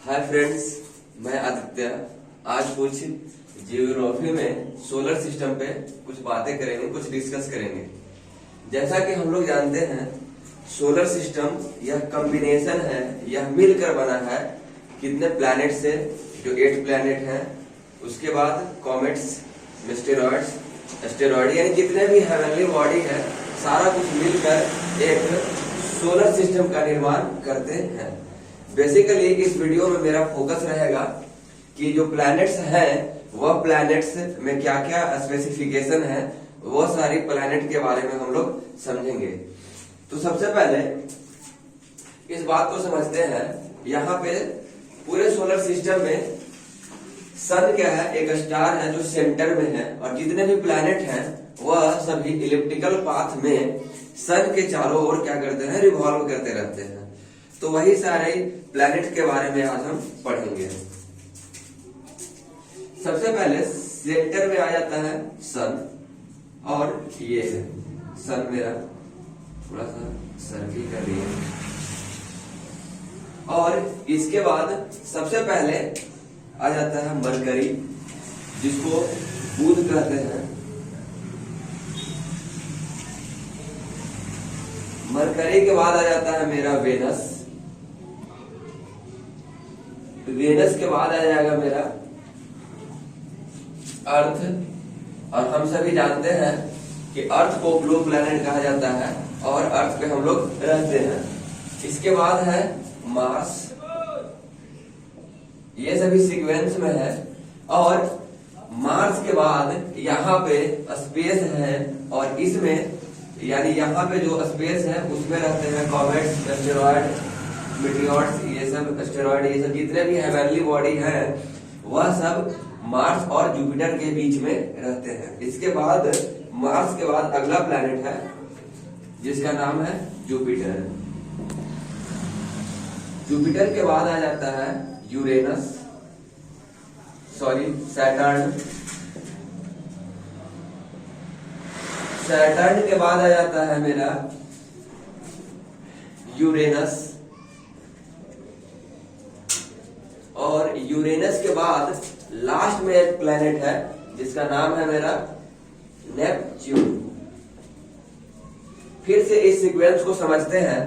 Hi friends, मैं आदित्य। आज कुछ जियोग्राफी में सोलर सिस्टम पे कुछ बातें करेंगे, कुछ डिस्कस करेंगे। जैसा कि हम लोग जानते हैं, सोलर सिस्टम यह कॉम्बिनेशन है, यह मिलकर बना है कितने प्लैनेट से, जो 8 प्लैनेट हैं। उसके बाद कॉमेट्स, एस्टेरॉइड्स, एस्टेरॉइड, यानी जितने भी हेवनली बॉडी है, सारा कुछ मिलकर एक सोलर सिस्टम का निर्माण करते हैं। बेसिकली इस वीडियो में मेरा फोकस रहेगा कि जो प्लैनेट्स हैं वह प्लैनेट्स में क्या क्या स्पेसिफिकेशन है, वो सारी प्लैनेट के बारे में हम लोग समझेंगे। तो सबसे पहले इस बात को समझते हैं, यहाँ पे पूरे सोलर सिस्टम में सन क्या है, एक स्टार है जो सेंटर में है, और जितने भी प्लैनेट हैं वह सभी इलिप्टिकल पाथ में सन के चारों ओर क्या करते हैं, रिवॉल्व करते रहते हैं। तो वही सारे प्लैनेट के बारे में आज हम पढ़ेंगे। सबसे पहले सेंटर में आ जाता है सन, और ये है सन। मेरा थोड़ा सा सर्किल कर लिया। और इसके बाद सबसे पहले आ जाता है मरकरी, जिसको बुध कहते हैं। मरकरी के बाद आ जाता है मेरा वेनस। वेनस के बाद आ जाएगा मेरा अर्थ। और हम सभी जानते हैं कि अर्थ को ब्लू प्लैनेट कहा जाता है, और अर्थ पे हम लोग रहते हैं। इसके बाद है मार्स। ये सभी सीक्वेंस में है। और मार्स के बाद यहाँ पे स्पेस है, और इसमें यानी यहाँ पे जो स्पेस है उसमें रहते हैं कॉमेट्स, एस्टेरॉइड, मीटियोर्स, ये सब एस्टेरॉइड, ये सब जितने भी हेवनली बॉडी है वह सब मार्स और जुपिटर के बीच में रहते हैं। इसके बाद मार्स के बाद अगला प्लैनेट है जिसका नाम है जुपिटर। जुपिटर के बाद आ जाता है यूरेनस, सैटर्न। सैटर्न के बाद आ जाता है मेरा यूरेनस, और यूरेनस के बाद लास्ट में एक प्लैनेट है जिसका नाम है मेरा नेपच्यून। फिर से इस सीक्वेंस को समझते हैं।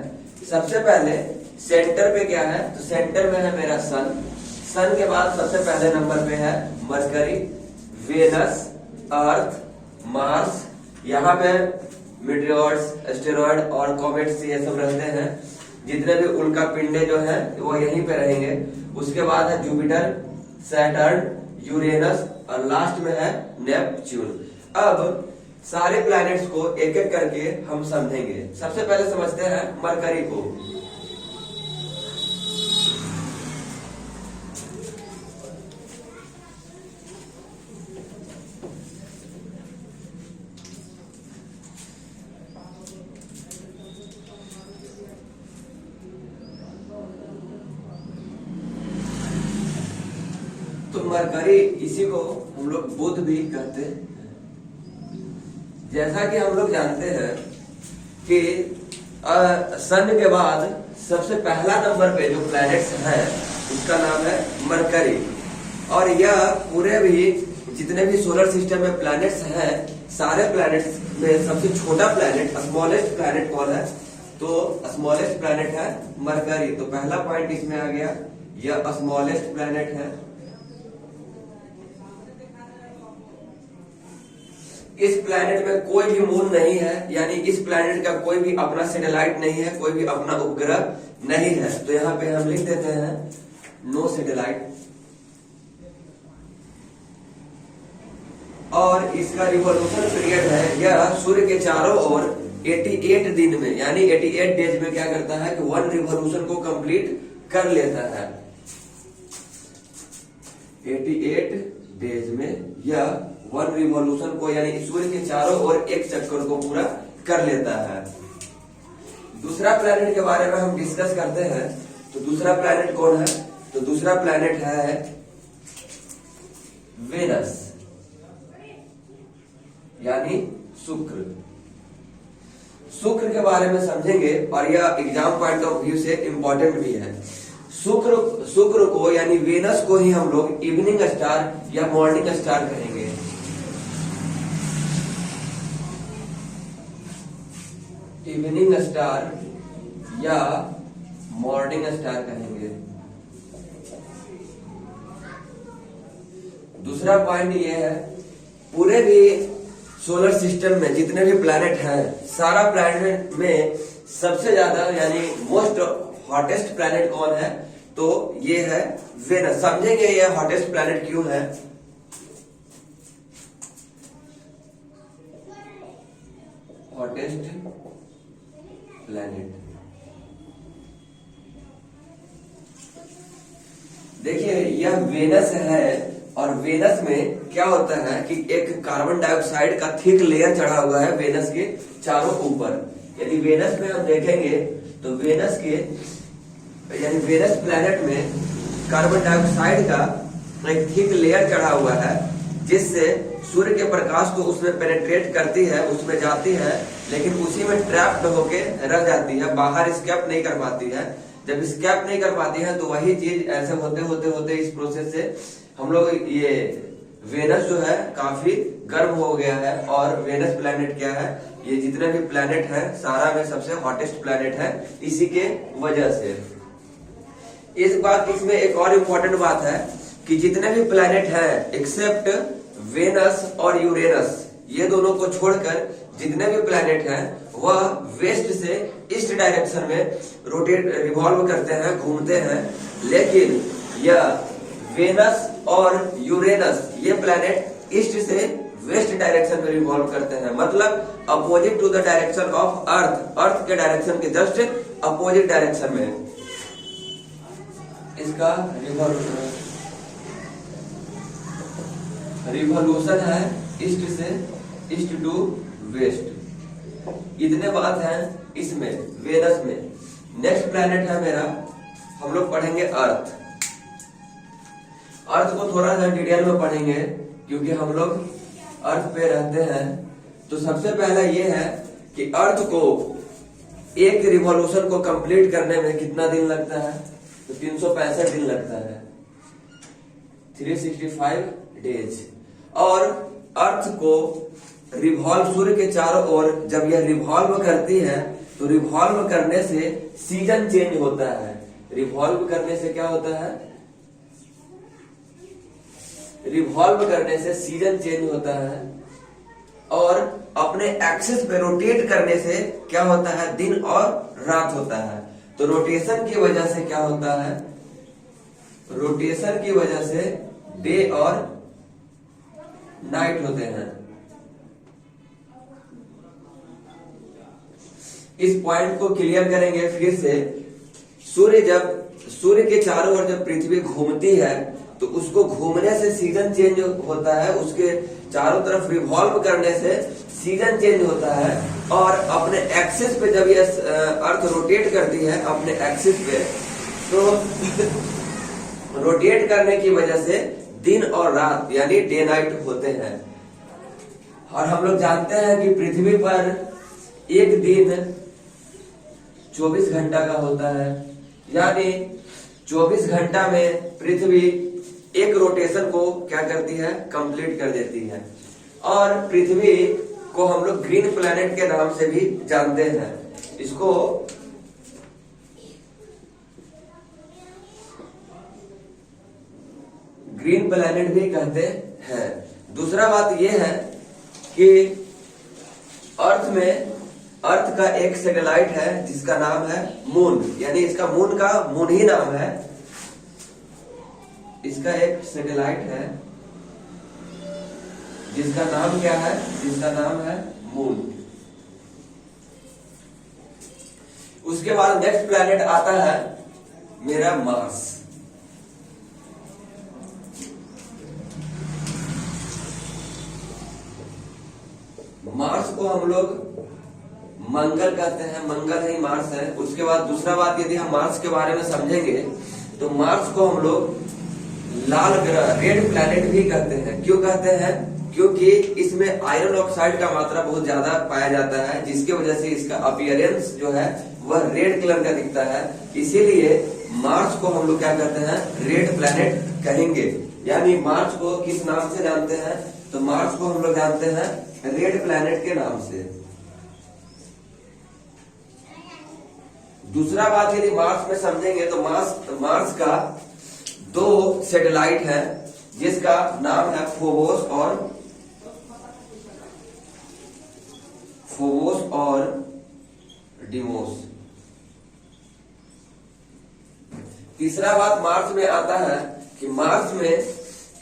सबसे पहले सेंटर पे क्या है, तो सेंटर में है मेरा सन। सन के बाद सबसे पहले नंबर पे है मरकरी, वेनस, अर्थ, मार्स। यहाँ पे मीटियोर्स, एस्टेरॉइड और कॉमेट्स ये सब रहते हैं। जितने भी उनका पिंडे जो है वो यहीं पे रहेंगे। उसके बाद है जुपिटर, सैटर्न, यूरेनस, और लास्ट में है नेपच्यून। अब सारे प्लैनेट्स को एक एक करके हम समझेंगे। सबसे पहले समझते हैं मरकरी को। तो मरकरी, इसी को हम लोग बुध भी कहते हैं। जैसा कि हम लोग जानते हैं कि सन के बाद सबसे पहला नंबर पे जो प्लैनेट्स है उसका नाम है मरकरी। और यह पूरे भी जितने भी सोलर सिस्टम में प्लैनेट्स हैं, सारे प्लैनेट्स में सबसे छोटा प्लैनेट, स्मॉलेस्ट प्लैनेट कौन है, तो स्मॉलेस्ट प्लैनेट है मरकरी। तो पहला पॉइंट इसमें आ गया, यह स्मॉलेस्ट प्लैनेट है। इस प्लैनेट में कोई भी मून नहीं है, यानी इस प्लैनेट का कोई भी अपना सैटेलाइट नहीं है, कोई भी अपना उपग्रह नहीं है। तो यहाँ पे हम लिख देते हैं नो सैटेलाइट। और इसका रिवॉल्यूशन पीरियड है, यह सूर्य के चारों ओर 88 दिन में, यानी 88 डेज में क्या करता है कि 1 रिवॉल्यूशन को कंप्लीट कर लेता है। 88 डेज में यह 1 रिवॉल्यूशन को, यानी सूर्य के चारों ओर एक चक्कर को पूरा कर लेता है। दूसरा प्लैनेट के बारे में हम डिस्कस करते हैं। तो दूसरा प्लैनेट कौन है, तो दूसरा प्लैनेट है वेनस, यानी शुक्र। शुक्र के बारे में समझेंगे, और यह एग्जाम पॉइंट ऑफ व्यू से इंपॉर्टेंट भी है। शुक्र को यानी वेनस को ही हम लोग इवनिंग स्टार या मॉर्निंग स्टार कहेंगे। इवनिंग स्टार या मॉर्निंग स्टार कहेंगे। दूसरा पॉइंट ये है, पूरे भी सोलर सिस्टम में जितने भी प्लैनेट हैं, सारा प्लैनेट में सबसे ज्यादा यानी मोस्ट हॉटेस्ट प्लैनेट कौन है? तो ये है वेनस। समझेंगे ये हॉटेस्ट प्लैनेट क्यों है। हॉटेस्ट प्लैनेट, देखिए यह वेनस है और वेनस में क्या होता है कि एक कार्बन डाइऑक्साइड का थिक लेयर चढ़ा हुआ है वेनस के चारों ऊपर। यदि वेनस में हम देखेंगे तो वेनस के यानी वेनस प्लैनेट में कार्बन डाइऑक्साइड का एक थिक लेयर चढ़ा हुआ है, जिससे सूर्य के प्रकाश को उसमें पेनेट्रेट करती है, उसमें जाती है, लेकिन उसी में ट्रैप्ड होके रह जाती है, बाहर स्केप नहीं कर पाती है। जब स्केप नहीं कर पाती है तो वही चीज ऐसे होते होते होते इस प्रोसेस से हम लोग ये वेनस जो है काफी गर्म हो गया है। और वेनस प्लैनेट क्या है, ये जितने भी प्लैनेट है सारा में सबसे हॉटेस्ट प्लैनेट है इसी के वजह से। इस बात इसमें एक और इम्पोर्टेंट बात है कि जितने भी प्लैनेट हैं एक्सेप्ट वेनस और यूरेनस, ये दोनों को छोड़कर जितने भी प्लैनेट हैं वह वेस्ट से ईस्ट डायरेक्शन में रिवॉल्व करते हैं, घूमते हैं। लेकिन यह वेनस और यूरेनस ये प्लैनेट ईस्ट से वेस्ट डायरेक्शन में रिवॉल्व करते हैं, मतलब opposite to the direction of earth, earth के डायरेक्शन के जस्ट अपोजिट डायरेक्शन में इसका रिवॉल्यूशन है ईस्ट से ईस्ट टू वेस्ट। इतने बात है इसमें वेनस में। नेक्स्ट प्लैनेट है मेरा, हम लोग पढ़ेंगे अर्थ। अर्थ को थोड़ा सा डिटेल में पढ़ेंगे क्योंकि हम लोग अर्थ पे रहते हैं। तो सबसे पहला ये है कि अर्थ को एक रिवॉल्यूशन को कंप्लीट करने में कितना दिन लगता है? तो 365 दिन लगता है, 365 डेज। और अर्थ को रिवॉल्व सूर्य के चारों ओर जब यह रिवॉल्व करती है तो रिवॉल्व करने से सीजन चेंज होता है। रिवॉल्व करने से क्या होता है? रिवॉल्व करने से सीजन चेंज होता है। और अपने एक्सिस पे रोटेट करने से क्या होता है? दिन और रात होता है। तो रोटेशन की वजह से क्या होता है? रोटेशन की वजह से डे और नाइट होते हैं। इस पॉइंट को क्लियर करेंगे फिर से। सूर्य के चारों ओर जब पृथ्वी घूमती है तो उसको घूमने से सीजन चेंज होता है, उसके चारों तरफ रिवॉल्व करने से सीजन चेंज होता है। और अपने एक्सिस पे जब ये अर्थ रोटेट करती है अपने एक्सिस पे, तो रोटेट करने की वजह से दिन और रात यानी डे नाइट होते हैं। और हम लोग जानते हैं कि पृथ्वी पर एक दिन 24 घंटा का होता है, यानी 24 घंटा में पृथ्वी एक रोटेशन को क्या करती है? कंप्लीट कर देती है। और पृथ्वी को हम लोग ग्रीन प्लैनेट के नाम से भी जानते हैं। इसको ग्रीन प्लैनेट भी कहते हैं। दूसरा बात यह है कि अर्थ का एक सैटेलाइट है जिसका नाम है मून, यानी इसका मून ही नाम है। इसका एक सैटेलाइट है जिसका नाम क्या है? जिसका नाम है मून। उसके बाद नेक्स्ट प्लैनेट आता है मेरा मार्स। मार्स को हम लोग मंगल कहते हैं, मंगल ही मार्स है। उसके बाद दूसरा बात, यदि हम मार्स के बारे में समझेंगे तो मार्स को हम लोग लाल ग्रह, रेड प्लैनेट भी कहते हैं। क्यों कहते हैं? क्योंकि इसमें आयरन ऑक्साइड का मात्रा बहुत ज्यादा पाया जाता है, जिसकी वजह से इसका अपीयरेंस जो है वह रेड कलर का दिखता है, इसीलिए मार्स को हम लोग क्या कहते हैं, रेड प्लैनेट कहेंगे। यानी मार्स को किस नाम से जानते हैं, तो मार्स को हम लोग जानते हैं रेड प्लैनेट के नाम से। दूसरा बात यदि मार्स में समझेंगे तो मार्स का 2 सैटेलाइट है, जिसका नाम है फोबोस और डिमोस। तीसरा बात मार्स में आता है कि मार्स में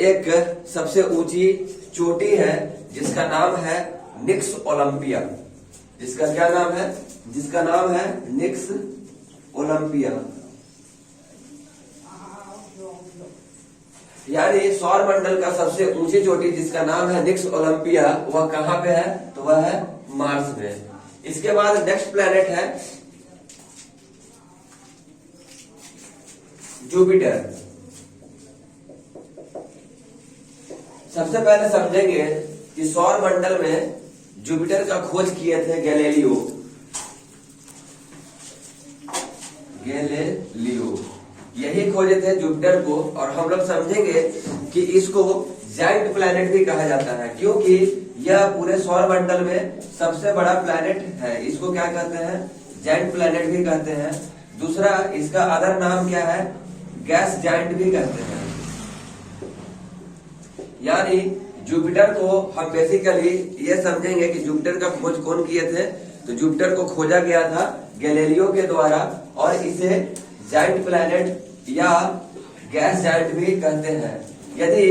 एक सबसे ऊंची चोटी है, जिसका नाम है निक्स ओलंपिया। जिसका क्या नाम है, जिसका नाम है निक्स ओलंपिया। यानी सौर मंडल का सबसे ऊंची चोटी जिसका नाम है निक्स ओलंपिया, वह कहां पे है, तो वह है मार्स में। इसके बाद नेक्स्ट प्लैनेट है जुपिटर। सबसे पहले समझेंगे कि सौर मंडल में जुपिटर का खोज किए थे गैलीलियो। यही खोजे थे जुपिटर को, और हम लोग समझेंगे कि इसको जाइंट प्लैनेट भी कहा जाता है, क्योंकि यह पूरे सौर मंडल में सबसे बड़ा प्लैनेट है। इसको क्या कहते हैं, जाइंट प्लैनेट भी कहते हैं। दूसरा इसका अदर नाम क्या है, गैस जाइंट भी कहते हैं। यानी जुपिटर को हम बेसिकली ये समझेंगे कि जुपिटर का खोज कौन किए थे, तो जुपिटर को खोजा गया था गैलीलियो के द्वारा, और इसे जाइंट प्लैनेट या गैस जाइंट भी कहते हैं। यदि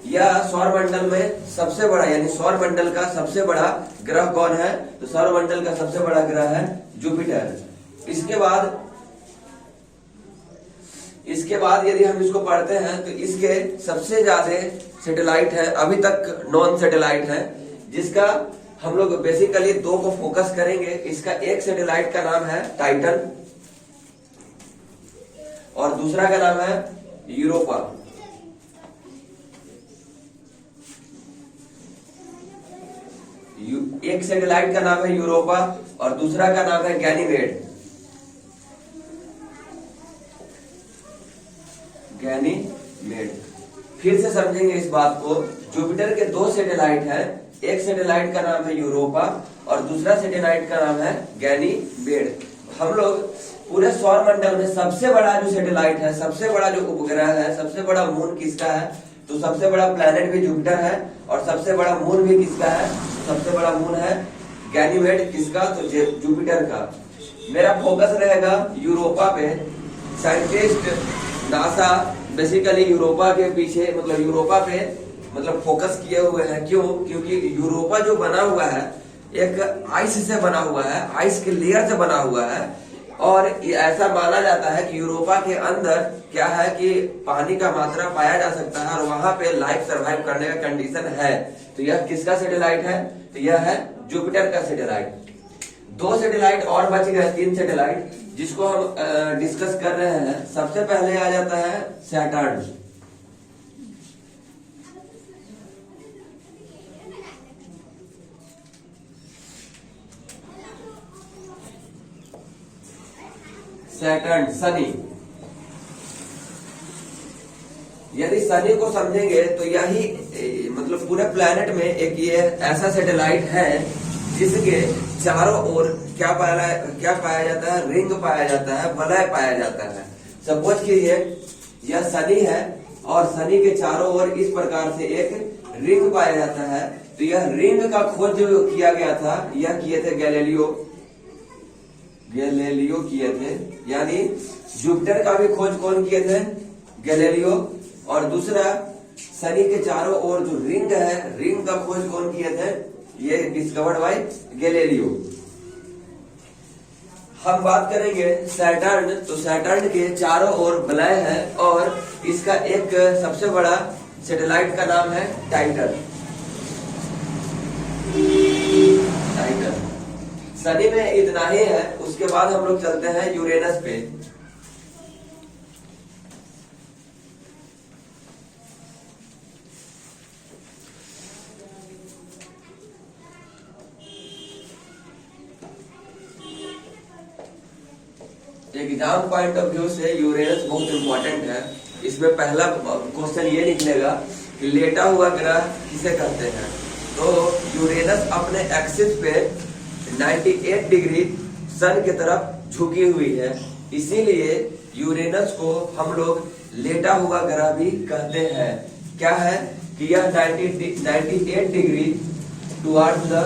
यह सौर मंडल में सबसे बड़ा, यानी सौर मंडल का सबसे बड़ा ग्रह कौन है, तो सौर मंडल का सबसे बड़ा ग्रह है जुपिटर। इसके बाद यदि हम इसको पढ़ते हैं तो इसके सबसे ज्यादा सैटेलाइट है, अभी तक नॉन सैटेलाइट है, जिसका हम लोग बेसिकली 2 को फोकस करेंगे। इसका एक सैटेलाइट का नाम है टाइटन और दूसरा का नाम है यूरोपा। एक सैटेलाइट का नाम है यूरोपा और दूसरा का नाम है गैनीमेड। फिर से समझेंगे इस बात को। जुपिटर के 2 सैटेलाइट हैं, एक सैटेलाइट का नाम है यूरोपा और दूसरा सैटेलाइट का नाम है गैनीमेड। हम लोग पूरे सौर मंडल में सबसे बड़ा जो सैटेलाइट है, सबसे बड़ा जो उपग्रह है, सबसे बड़ा मून किसका है, तो सबसे बड़ा प्लैनेट भी जुपिटर है और सबसे बड़ा मून भी किसका है, सबसे बड़ा मून है गैनीमेड। किसका, तो जुपिटर का। मेरा फोकस रहेगा यूरोपा पे। साइंटिस्ट नासा बेसिकली यूरोपा के पीछे, मतलब यूरोपा पे फोकस किए हुए हैं। क्यों, क्योंकि यूरोपा जो बना हुआ है एक आइस से बना हुआ है, आइस के लेयर से बना हुआ है, और ऐसा माना जाता है कि यूरोपा के अंदर क्या है कि पानी का मात्रा पाया जा सकता है और वहां पे लाइफ सरवाइव करने का कंडीशन है। तो यह किसका सैटेलाइट है, तो यह है जुपिटर का सैटेलाइट। 2 सैटेलाइट और बच गए, 3 सैटेलाइट जिसको हम डिस्कस कर रहे हैं। सबसे पहले आ जाता है सैटर्न। शनि। यदि शनि को समझेंगे तो यही पूरे प्लैनेट में एक ये ऐसा सैटेलाइट है जिसके चारों ओर क्या पाया जाता है, रिंग पाया जाता है, वलय पाया जाता है। सपोज कीजिए यह शनि है और शनि के चारों ओर इस प्रकार से एक रिंग पाया जाता है। तो यह रिंग का खोज जो किया गया था, यह किए थे गैलीलियो किए थे। यानी जुपिटर का भी खोज कौन किए थे, गैलीलियो। और दूसरा शनि के चारों ओर जो रिंग है, रिंग का खोज कौन किए थे, ये डिस्कवर्ड बाय गैलीलियो। हम बात करेंगे सैटर्न। तो सैटर्न के चारों ओर वलय है और इसका एक सबसे बड़ा सैटेलाइट का नाम है टाइटन। शनि में इतना ही है। उसके बाद हम लोग चलते हैं यूरेनस पे। एग्जाम पॉइंट ऑफ व्यू से यूरेनस बहुत इंपॉर्टेंट है। इसमें पहला क्वेश्चन ये निकलेगा कि लेटा हुआ ग्रह किसे कहते हैं। तो यूरेनस अपने एक्सिस पे 98 डिग्री सन की तरफ झुकी हुई है, इसीलिए यूरेनस को हम लोग लेटा हुआ ग्रह भी कहते हैं। क्या है कि यह 98 डिग्री टुवर्ड्स द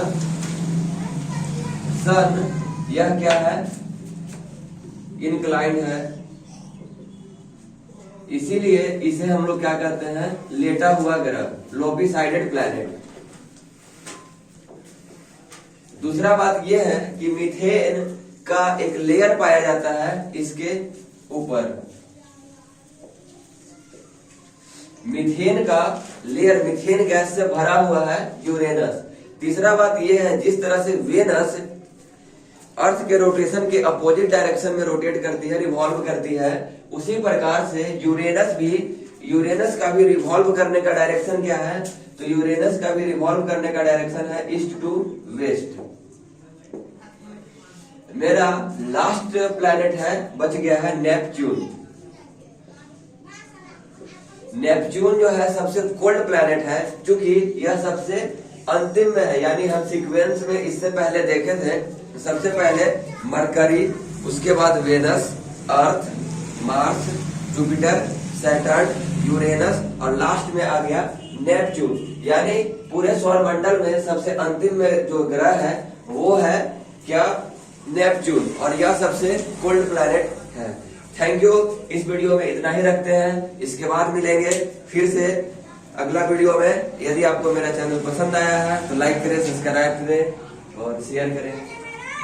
सन, यह क्या है, इंक्लाइंड है, इसीलिए इसे हम लोग क्या कहते हैं, लेटा हुआ ग्रह, लोबी-साइडेड प्लैनेट। दूसरा बात यह है कि मीथेन का एक लेयर पाया जाता है इसके ऊपर, मीथेन का लेयर, मीथेन गैस से भरा हुआ है यूरेनस। तीसरा बात यह है, जिस तरह से वेनस अर्थ के रोटेशन के अपोजिट डायरेक्शन में रोटेट करती है, रिवॉल्व करती है, उसी प्रकार से यूरेनस का भी रिवॉल्व करने का डायरेक्शन क्या है, तो यूरेनस का भी रिवॉल्व करने का डायरेक्शन है ईस्ट टू वेस्ट। मेरा लास्ट प्लैनेट है, बच गया है नेपच्यून। नेपच्यून जो है सबसे कोल्ड प्लैनेट है, क्योंकि यह सबसे अंतिम में है, यानी हम सीक्वेंस में इससे पहले देखे थे, सबसे पहले मरकरी, उसके बाद वेनस, अर्थ, मार्स, जुपिटर, सैटर्न, यूरेनस और लास्ट में आ गया नेपच्यून। यानी पूरे सौरमंडल में सबसे अंतिम में जो ग्रह है वो है क्या, नेपच्यून, और यह सबसे कोल्ड प्लैनेट है। Thank you. इस वीडियो में इतना ही रखते हैं, इसके बाद मिलेंगे फिर से अगला वीडियो में। यदि आपको मेरा चैनल पसंद आया है तो लाइक करें, सब्सक्राइब करें और शेयर करें।